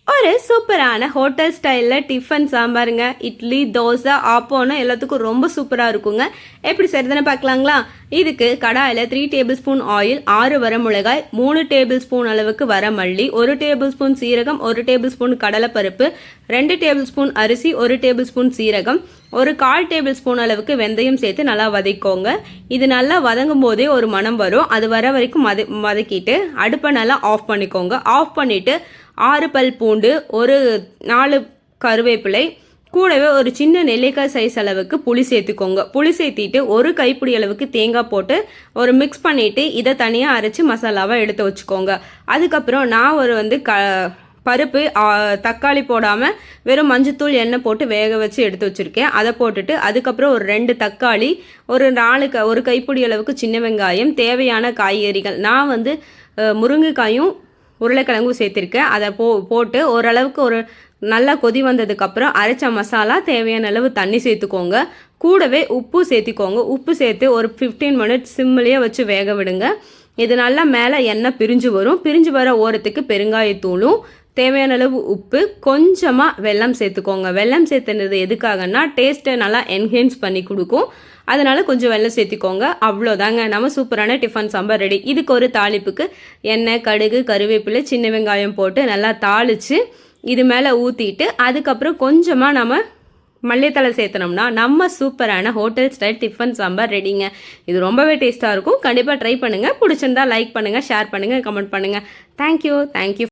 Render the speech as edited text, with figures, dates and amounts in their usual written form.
ஒரு சூப்பரான ஹோட்டல் ஸ்டைலில் டிஃபன் சாம்பாருங்க. இட்லி, தோசை, ஆப்போன்னு எல்லாத்துக்கும் ரொம்ப சூப்பராக இருக்குங்க. எப்படி செய்கிறதுன்னு பார்க்கலாங்களா? இதுக்கு கடாயில் 3 டேபிள் ஸ்பூன் ஆயில், 6 வரமிளகாய், 3 டேபிள் ஸ்பூன் அளவுக்கு வரமல்லி, 1 டேபிள் ஸ்பூன் சீரகம், 1 டேபிள் ஸ்பூன் கடலைப்பருப்பு, 2 டேபிள் ஸ்பூன் அரிசி, 1 டேபிள் ஸ்பூன் சீரகம், ஒரு 1/4 டேபிள் ஸ்பூன் அளவுக்கு வெந்தயம் சேர்த்து நல்லா வதக்கிக்கோங்க. இது நல்லா வதங்கும் போதே ஒரு மணம் வரும். அது வர வரைக்கும் வதக்கிட்டு அடுப்பை நல்லா ஆஃப் பண்ணிக்கோங்க. ஆஃப் பண்ணிவிட்டு 6 பல் பூண்டு, ஒரு 4 கருவேப்பிலை, கூடவே ஒரு சின்ன நெல்லிக்காய் சைஸ் அளவுக்கு புளி சேர்த்துக்கோங்க. புளி சேர்த்திட்டு ஒரு கைப்பிடி அளவுக்கு தேங்காய் போட்டு ஒரு மிக்ஸ் பண்ணிவிட்டு இதை தனியாக அரைச்சி மசாலாவை எடுத்து வச்சுக்கோங்க. அதுக்கப்புறம் நான் ஒரு பருப்பு, தக்காளி போடாமல் வெறும் மஞ்சத்தூள், எண்ணெய் போட்டு வேக வச்சு எடுத்து வச்சுருக்கேன். அதை போட்டுட்டு அதுக்கப்புறம் ஒரு 2 தக்காளி, ஒரு கைப்பிடி அளவுக்கு சின்ன வெங்காயம், தேவையான காய்கறிகள். நான் முருங்கைக்காயும் உருளைக்கிழங்கும் சேர்த்திருக்கேன். அதை போட்டு ஓரளவுக்கு ஒரு நல்லா கொதி வந்ததுக்கப்புறம் அரைச்ச மசாலா, தேவையான அளவு தண்ணி சேர்த்துக்கோங்க. கூடவே உப்பு சேர்த்திக்கோங்க. உப்பு சேர்த்து ஒரு 15 மினிட்ஸ் சிம்மிலேயே வச்சு வேக விடுங்க. இது நல்லா மேலே எண்ணெய் பிரிஞ்சு வரும். பிரிஞ்சு வர ஓரத்துக்கு பெருங்காயத்தூளும், தேவையான அளவு உப்பு, கொஞ்சமாக வெல்லம் சேர்த்துக்கோங்க. வெல்லம் சேர்த்துனது எதுக்காகன்னா டேஸ்ட்டை நல்லா என்ஹென்ஸ் பண்ணி கொடுக்கும். அதனால் கொஞ்சம் வெல்லம் சேர்த்திக்கோங்க. அவ்வளோதாங்க, நம்ம சூப்பரான டிஃபன் சாம்பார் ரெடி. இதுக்கு ஒரு தாளிப்புக்கு எண்ணெய், கடுகு, கருவேப்பிலை, சின்ன வெங்காயம் போட்டு நல்லா தாளித்து இது மேலே ஊற்றிட்டு அதுக்கப்புறம் கொஞ்சமாக நம்ம மல்லித்தலை சேர்த்தனோம்னா நம்ம சூப்பரான ஹோட்டல் ஸ்டைல் டிஃபன் சாம்பார் ரெடிங்க. இது ரொம்பவே டேஸ்ட்டாக இருக்கும். கண்டிப்பாக ட்ரை பண்ணுங்கள். பிடிச்சிருந்தா லைக் பண்ணுங்கள், ஷேர் பண்ணுங்கள், கமெண்ட் பண்ணுங்கள். தேங்க்யூ.